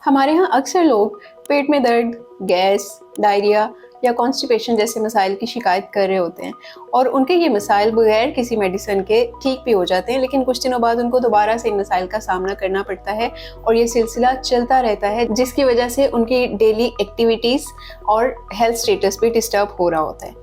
हमारे यहाँ अक्सर लोग पेट में दर्द, गैस, डायरिया या कॉन्स्टिपेशन जैसे मसाइल की शिकायत कर रहे होते हैं और उनके ये मसाइल बगैर किसी मेडिसिन के ठीक भी हो जाते हैं, लेकिन कुछ दिनों बाद उनको दोबारा से इन मसाइल का सामना करना पड़ता है और ये सिलसिला चलता रहता है, जिसकी वजह से उनकी डेली एक्टिविटीज़ और हेल्थ स्टेटस भी डिस्टर्ब हो रहा होता है।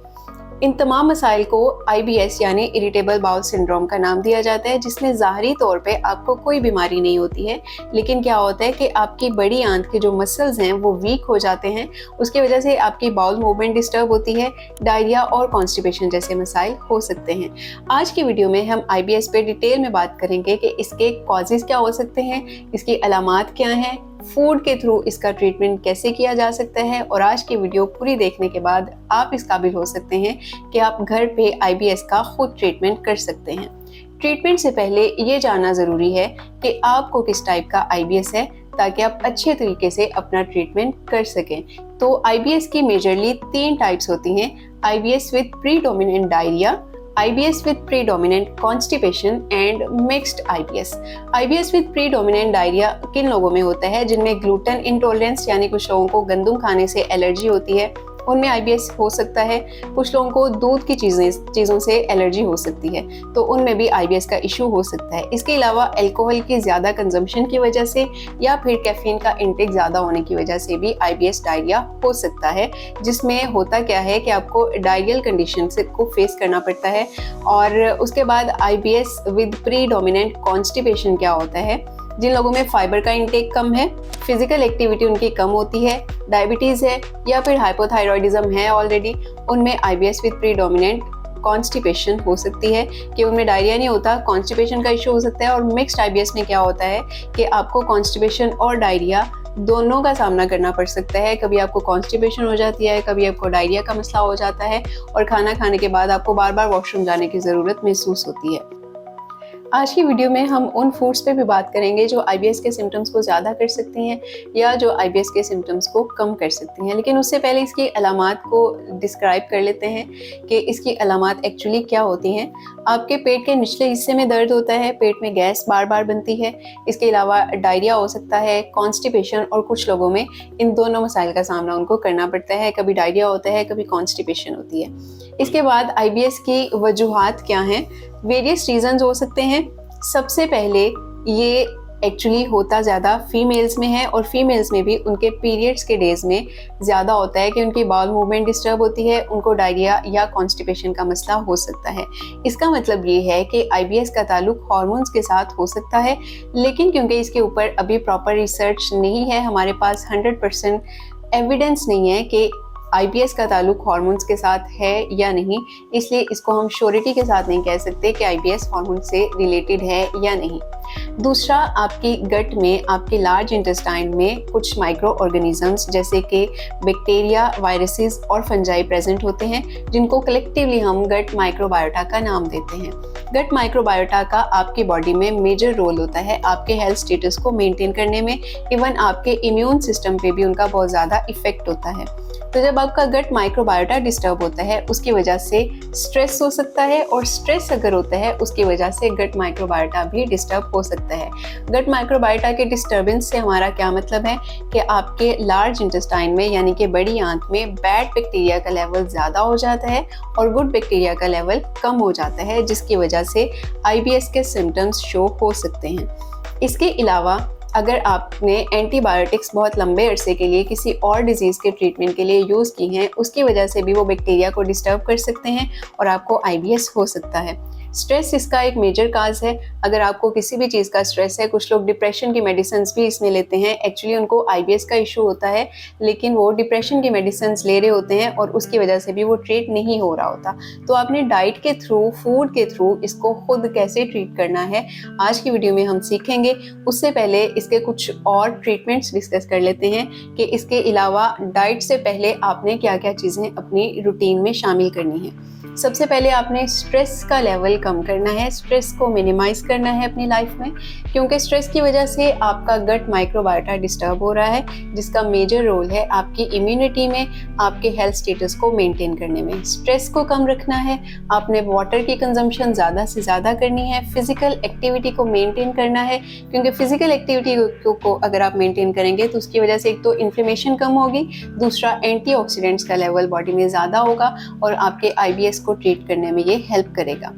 इन तमाम मसाइल को IBS यानी इरिटेबल बाउल सिंड्रोम का नाम दिया जाता है, जिसमें ज़ाहरी तौर पे आपको कोई बीमारी नहीं होती है, लेकिन क्या होता है कि आपकी बड़ी आंत के जो मसल्स हैं वो वीक हो जाते हैं। उसकी वजह से आपकी बाउल मूवमेंट डिस्टर्ब होती है, डायरिया और कॉन्स्टिपेशन जैसे मसाइल हो सकते हैं। आज की वीडियो में हम IBS पे डिटेल में बात करेंगे कि इसके कॉजेज़ क्या हो सकते हैं, इसकी अलामात क्या हैं, फूड के थ्रू इसका ट्रीटमेंट कैसे किया जा सकता है, और आज की वीडियो पूरी देखने के बाद आप इस काबिल हो सकते हैं कि आप घर पे IBS का खुद ट्रीटमेंट कर सकते हैं। ट्रीटमेंट से पहले ये जानना ज़रूरी है कि आपको किस टाइप का IBS है, ताकि आप अच्छे तरीके से अपना ट्रीटमेंट कर सकें। तो IBS की मेजरली 3 टाइप्स होती हैं: IBS with predominant diarrhoea, IBS with predominant constipation and mixed IBS। IBS with predominant diarrhoea किन लोगों में होता है? जिनमें ग्लूटेन इंटॉलरेंस यानी कुछ लोगों को गंदम खाने से एलर्जी होती है, उनमें IBS हो सकता है। कुछ लोगों को दूध की चीज़ों से एलर्जी हो सकती है, तो उनमें भी IBS का इशू हो सकता है। इसके अलावा अल्कोहल की ज़्यादा कंजम्पशन की वजह से या फिर कैफीन का इंटेक ज़्यादा होने की वजह से भी IBS डायरिया हो सकता है, जिसमें होता क्या है कि आपको डायरियल कंडीशन से को फेस करना पड़ता है। और उसके बाद IBS विद प्रीडोमिनेंट कॉन्स्टिपेशन क्या होता है? जिन लोगों में फाइबर का इंटेक कम है, फिजिकल एक्टिविटी उनकी कम होती है, डायबिटीज़ है या फिर हाइपोथायरॉयडिज्म है ऑलरेडी, उनमें IBS विद प्रीडोमिनेंट कॉन्स्टिपेशन हो सकती है कि उनमें डायरिया नहीं होता, कॉन्स्टिपेशन का इशू हो सकता है। और मिक्स्ड IBS में क्या होता है कि आपको कॉन्स्टिपेशन और डायरिया दोनों का सामना करना पड़ सकता है। कभी आपको कॉन्स्टिपेशन हो जाती है, कभी आपको डायरिया का मसला हो जाता है और खाना खाने के बाद आपको बार बार वॉशरूम जाने की ज़रूरत महसूस होती है। आज की वीडियो में हम उन फूड्स पे भी बात करेंगे जो IBS के सिम्टम्स को ज़्यादा कर सकती हैं या जो IBS के सिम्टम्स को कम कर सकती हैं। लेकिन उससे पहले इसकी अलामात को डिस्क्राइब कर लेते हैं कि इसकी अलामात एक्चुअली क्या होती हैं। आपके पेट के निचले हिस्से में दर्द होता है, पेट में गैस बार बार बनती है, इसके अलावा डायरिया हो सकता है, कॉन्स्टिपेशन, और कुछ लोगों में इन दोनों मसाइल का सामना उनको करना पड़ता है। कभी डायरिया होता है, कभी कॉन्स्टिपेशन होती है। इसके बाद IBS की वजूहात क्या हैं? वेरियस रीजंस हो सकते हैं। सबसे पहले ये एक्चुअली होता ज़्यादा फीमेल्स में है, और फीमेल्स में भी उनके पीरियड्स के डेज़ में ज़्यादा होता है कि उनकी बाउल मूवमेंट डिस्टर्ब होती है, उनको डायरिया या कॉन्स्टिपेशन का मसला हो सकता है। इसका मतलब ये है कि IBS का ताल्लुक हार्मोन्स के साथ हो सकता है, लेकिन क्योंकि इसके ऊपर अभी प्रॉपर रिसर्च नहीं है, हमारे पास 100% एविडेंस नहीं है कि IBS का ताल्लुक हार्मोन्स के साथ है या नहीं, इसलिए इसको हम श्योरिटी के साथ नहीं कह सकते कि IBS हार्मोन से रिलेटेड है या नहीं। दूसरा, आपकी गट में, आपके लार्ज इंटेस्टाइन में कुछ माइक्रो ऑर्गेनिजम्स जैसे कि बैक्टीरिया, वायरसेस और फंजाई प्रेजेंट होते हैं, जिनको कलेक्टिवली हम गट माइक्रोबायोटा का नाम देते हैं। गट माइक्रोबायोटा का आपकी बॉडी में मेजर रोल होता है आपके हेल्थ स्टेटस को मेंटेन करने में। इवन आपके इम्यून सिस्टम पे भी उनका बहुत ज़्यादा इफेक्ट होता है। तो जब आपका गट माइक्रोबायोटा डिस्टर्ब होता है, उसकी वजह से स्ट्रेस हो सकता है, और स्ट्रेस अगर होता है उसकी वजह से गट माइक्रोबायोटा भी डिस्टर्ब हो सकता है। गट माइक्रोबायोटा के डिस्टर्बेंस से हमारा क्या मतलब है कि आपके लार्ज इंटेस्टाइन में यानी कि बड़ी आंत में बैड बैक्टीरिया का लेवल ज़्यादा हो जाता है और गुड बैक्टीरिया का लेवल कम हो जाता है, जिसकी वजह से IBS के सिम्टम्स शो हो सकते हैं। इसके अलावा अगर आपने एंटीबायोटिक्स बहुत लंबे अरसे के लिए किसी और डिजीज़ के ट्रीटमेंट के लिए यूज़ की हैं, उसकी वजह से भी वो बैक्टीरिया को डिस्टर्ब कर सकते हैं और आपको IBS हो सकता है। स्ट्रेस इसका एक मेजर काज है। अगर आपको किसी भी चीज़ का स्ट्रेस है, कुछ लोग डिप्रेशन की मेडिसिन्स भी इसमें लेते हैं, एक्चुअली उनको IBS का इशू होता है, लेकिन वो डिप्रेशन की मेडिसिन्स ले रहे होते हैं और उसकी वजह से भी वो ट्रीट नहीं हो रहा होता। तो आपने डाइट के थ्रू, फूड के थ्रू इसको खुद कैसे ट्रीट करना है, आज की वीडियो में हम सीखेंगे। उससे पहले इसके कुछ और ट्रीटमेंट्स डिस्कस कर लेते हैं कि इसके अलावा डाइट से पहले आपने क्या क्या चीज़ें अपनी रूटीन में शामिल करनी है। सबसे पहले आपने स्ट्रेस का लेवल कम करना है, स्ट्रेस को मिनिमाइज करना है अपनी लाइफ में, क्योंकि स्ट्रेस की वजह से आपका गट माइक्रोबायोटा डिस्टर्ब हो रहा है, जिसका मेजर रोल है आपकी इम्यूनिटी में, आपके हेल्थ स्टेटस को मेंटेन करने में। स्ट्रेस को कम रखना है, आपने वाटर की कंजम्पशन ज़्यादा से ज़्यादा करनी है, फिजिकल एक्टिविटी को मेंटेन करना है, क्योंकि फिजिकल एक्टिविटी को अगर आप मेंटेन करेंगे तो उसकी वजह से एक तो इन्फ्लेमेशन कम होगी, दूसरा एंटीऑक्सीडेंट्स का लेवल बॉडी में ज़्यादा होगा और आपके आईबीएस को ट्रीट करने में ये हेल्प करेगा।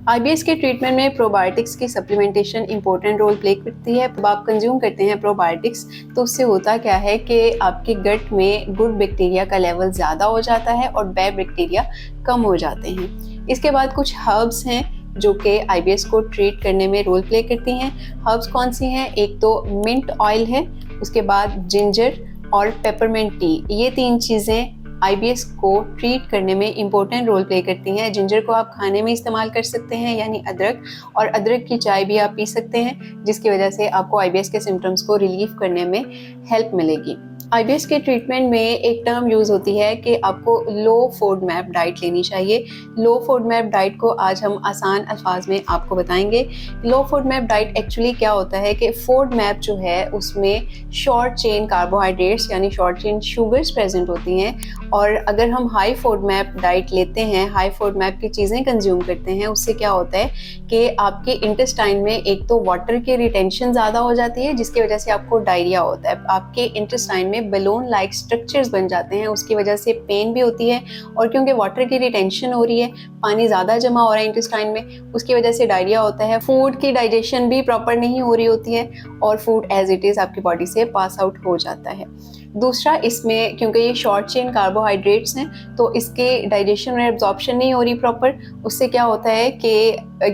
आईबीएस के ट्रीटमेंट में प्रोबायोटिक्स की सप्लीमेंटेशन इंपॉर्टेंट रोल प्ले करती है। जब आप कंज्यूम करते हैं प्रोबायोटिक्स तो उससे होता क्या है कि आपके गट में गुड बैक्टीरिया का लेवल ज़्यादा हो जाता है और बैड बैक्टीरिया कम हो जाते हैं। इसके बाद कुछ हर्ब्स हैं जो कि आईबीएस को ट्रीट करने में रोल प्ले करती हैं। हर्ब्स कौन सी हैं? एक तो मिंट ऑयल है, उसके बाद जिंजर और पेपरमिंट टी। ये 3 चीज़ें आईबीएस को ट्रीट करने में इम्पोर्टेंट रोल प्ले करती हैं। जिंजर को आप खाने में इस्तेमाल कर सकते हैं, यानी अदरक, और अदरक की चाय भी आप पी सकते हैं, जिसकी वजह से आपको आईबीएस के सिम्टम्स को रिलीफ करने में हेल्प मिलेगी। आईबीएस के ट्रीटमेंट में एक टर्म यूज़ होती है कि आपको लो फोडमैप डाइट लेनी चाहिए। लो फोडमैप डाइट को आज हम आसान अल्फाज में आपको बताएंगे। लो फोडमैप डाइट एक्चुअली क्या होता है कि फोडमैप जो है उसमें शॉर्ट चेन कार्बोहाइड्रेट्स यानी शॉर्ट चेन शुगर्स प्रेजेंट होती हैं, और अगर हम हाई फोडमैप डाइट लेते हैं, हाई फोडमैप की चीज़ें कंज्यूम करते हैं, उससे क्या होता है कि आपके इंटेस्टाइन में एक तो वाटर की रिटेंशन ज़्यादा हो जाती है, जिसकी वजह से आपको डायरिया होता है। आपके इंटेस्टाइन में बलून लाइक स्ट्रक्चर्स बन जाते हैं, उसकी वजह से पेन भी होती है, और क्योंकि वाटर की रिटेंशन हो रही है, पानी ज़्यादा जमा हो रहा है इंटेस्टाइन में, उसकी वजह से डायरिया होता है। फूड की डाइजेशन भी प्रॉपर नहीं हो रही होती है और फूड एज इट इज़ आपकी बॉडी से पास आउट हो जाता है। दूसरा, इसमें क्योंकि ये शॉर्ट चेन कार्बोहाइड्रेट्स हैं तो इसके डाइजेशन और एब्जॉर्प्शन नहीं हो रही प्रॉपर, उससे क्या होता है कि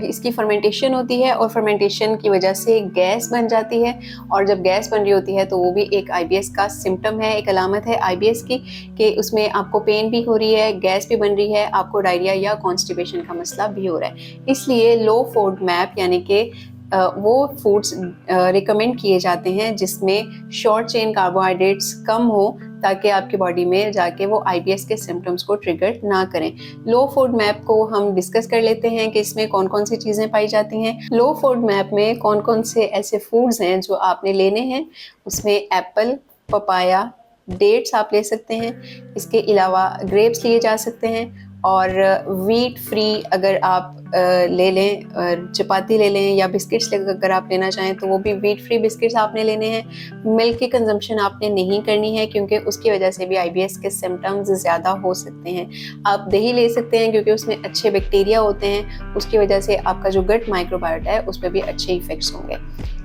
इसकी फर्मेंटेशन होती है और फर्मेंटेशन की वजह से गैस बन जाती है, और जब गैस बन रही होती है तो वो भी एक आईबीएस का सिम्टम है, एक अलामत है आईबीएस की, कि उसमें आपको पेन भी हो रही है, गैस भी बन रही है, आपको डायरिया या कॉन्स्टिपेशन का मसला भी हो रहा है। इसलिए लो फोडमैप यानी कि वो फूड्स रिकमेंड किए जाते हैं जिसमें शॉर्ट चेन कार्बोहाइड्रेट्स कम हो, ताकि आपकी बॉडी में जाके वो आईबीएस के सिम्टम्स को ट्रिगर ना करें। लो फोडमैप को हम डिस्कस कर लेते हैं कि इसमें कौन कौन सी चीज़ें पाई जाती हैं। लो फोडमैप में कौन कौन से ऐसे फूड्स हैं जो आपने लेने हैं, उसमें एप्पल, पपाया, डेट्स आप ले सकते हैं, इसके अलावा ग्रेप्स लिए जा सकते हैं, और वीट फ्री अगर आप ले लें, चपाती ले लें, या बिस्किट्स अगर आप लेना चाहें तो वो भी वीट फ्री बिस्किट्स आपने लेने हैं। मिल्क की कंजम्पशन आपने नहीं करनी है, क्योंकि उसकी वजह से भी आईबीएस के सिम्टम्स ज़्यादा हो सकते हैं। आप दही ले सकते हैं क्योंकि उसमें अच्छे बैक्टीरिया होते हैं, उसकी वजह से आपका जो गट माइक्रोबायोटा है उस पर भी अच्छे इफेक्ट्स होंगे।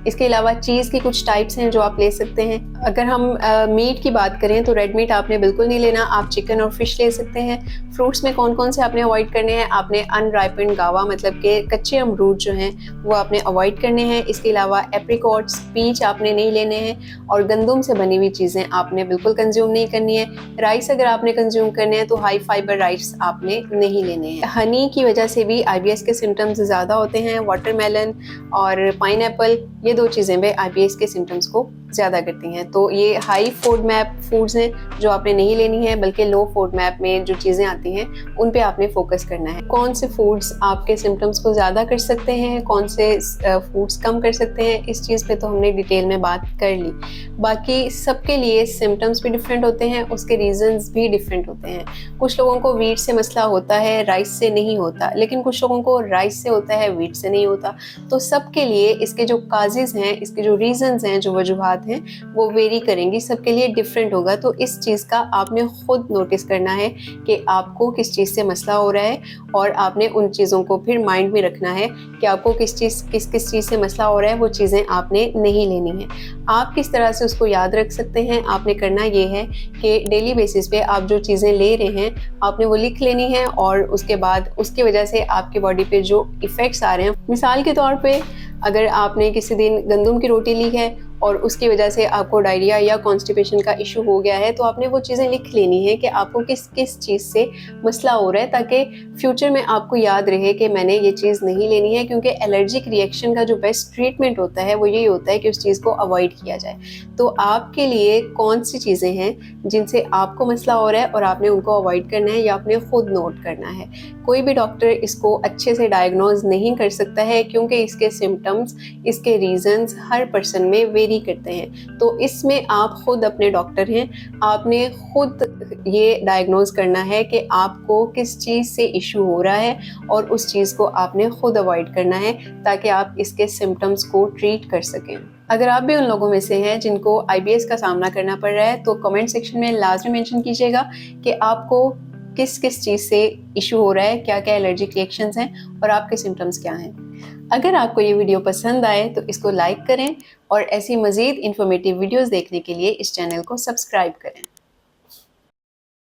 इसके अलावा चीज़ की कुछ टाइप्स हैं जो आप ले सकते हैं। अगर हम मीट की बात करें तो रेड मीट आपने बिल्कुल नहीं लेना, आप चिकन और फिश ले सकते हैं। फ्रूट्स में कौन कौन से आपने अवॉइड करने हैं? आपने अनराइपेंड गावा मतलब के कच्चे अमरूद जो हैं वो आपने अवॉइड करने हैं। इसके अलावा एप्रिकॉट्स, पीच आपने नहीं लेने हैं, और गंदम से बनी हुई चीज़ें आपने बिल्कुल कंज्यूम नहीं करनी है। राइस अगर आपने कंज्यूम करने हैं तो हाई फाइबर राइस आपने नहीं लेने हैं। हनी की वजह से भी आईबीएस के सिम्टम्स ज़्यादा होते हैं। वाटरमेलन और पाइनएप्पल, ये 2 चीज़ें भी आईबीएस के सिम्टम्स को ज़्यादा करती हैं। तो ये हाई फोडमैप फूड्स हैं जो आपने नहीं लेनी है, बल्कि लो फोडमैप में जो चीज़ें आती हैं उन पे आपने फोकस करना है। कौन से फूड्स आपके सिम्टम्स को ज़्यादा कर सकते हैं, कौन से फूड्स कम कर सकते हैं, इस चीज़ पे तो हमने डिटेल में बात कर ली। बाकी सबके लिए सिम्टम्स भी डिफरेंट होते हैं, उसके रीजंस भी डिफरेंट होते हैं। कुछ लोगों को वीट से मसला होता है, राइस से नहीं होता, लेकिन कुछ लोगों को राइस से होता है, वीट से नहीं होता। तो सबके लिए इसके जो काजेज़ हैं, इसके जो रीजंस हैं, जो वजूहात हैं, वो वेरी करेंगी, सबके लिए डिफरेंट होगा। तो इस चीज़ का आपने खुद नोटिस करना है कि आपको किस चीज़ से मसला हो रहा है, और आपने उन चीज़ों को फिर माइंड में रखना है कि आपको किस चीज़ से मसला हो रहा है, वो चीज़ें आपने नहीं लेनी है। आप किस तरह से उसको याद रख सकते हैं? आपने करना ये है कि डेली बेसिस पे आप जो चीज़ें ले रहे हैं आपने वो लिख लेनी है, और उसके बाद उसकी वजह से आपकी बॉडी पे जो इफ़ेक्ट्स आ रहे हैं, मिसाल के तौर पे अगर आपने किसी दिन गंदम की रोटी ली है और उसकी वजह से आपको डायरिया या कॉन्स्टिपेशन का इशू हो गया है, तो आपने वो चीज़ें लिख लेनी है कि आपको किस किस चीज़ से मसला हो रहा है, ताकि फ्यूचर में आपको याद रहे कि मैंने ये चीज़ नहीं लेनी है। क्योंकि एलर्जिक रिएक्शन का जो बेस्ट ट्रीटमेंट होता है वो यही होता है कि उस चीज़ को अवॉइड किया जाए। तो आपके लिए कौन सी चीज़ें हैं जिनसे आपको मसला हो रहा है और आपने उनको अवॉइड करना है या आपने खुद नोट करना है। कोई भी डॉक्टर इसको अच्छे से डायग्नोज नहीं कर सकता है, क्योंकि इसके सिम्टम्स, इसके रीजंस हर पर्सन में वेरी करते हैं। तो इसमें आप खुद अपने डॉक्टर हैं, आपने खुद ये डायग्नोज करना है कि आपको किस चीज़ से इशू हो रहा है और उस चीज़ को आपने खुद अवॉइड करना है, ताकि आप इसके सिम्टम्स को ट्रीट कर सकें। अगर आप भी उन लोगों में से हैं जिनको IBS का सामना करना पड़ रहा है, तो कमेंट सेक्शन में लाजमी मेंशन कीजिएगा कि आपको किस किस चीज़ से इशू हो रहा है, क्या क्या एलर्जिक रिएक्शंस हैं और आपके सिम्टम्स क्या हैं। अगर आपको ये वीडियो पसंद आए तो इसको लाइक करें और ऐसी मज़ीद इंफॉर्मेटिव वीडियोस देखने के लिए इस चैनल को सब्सक्राइब करें।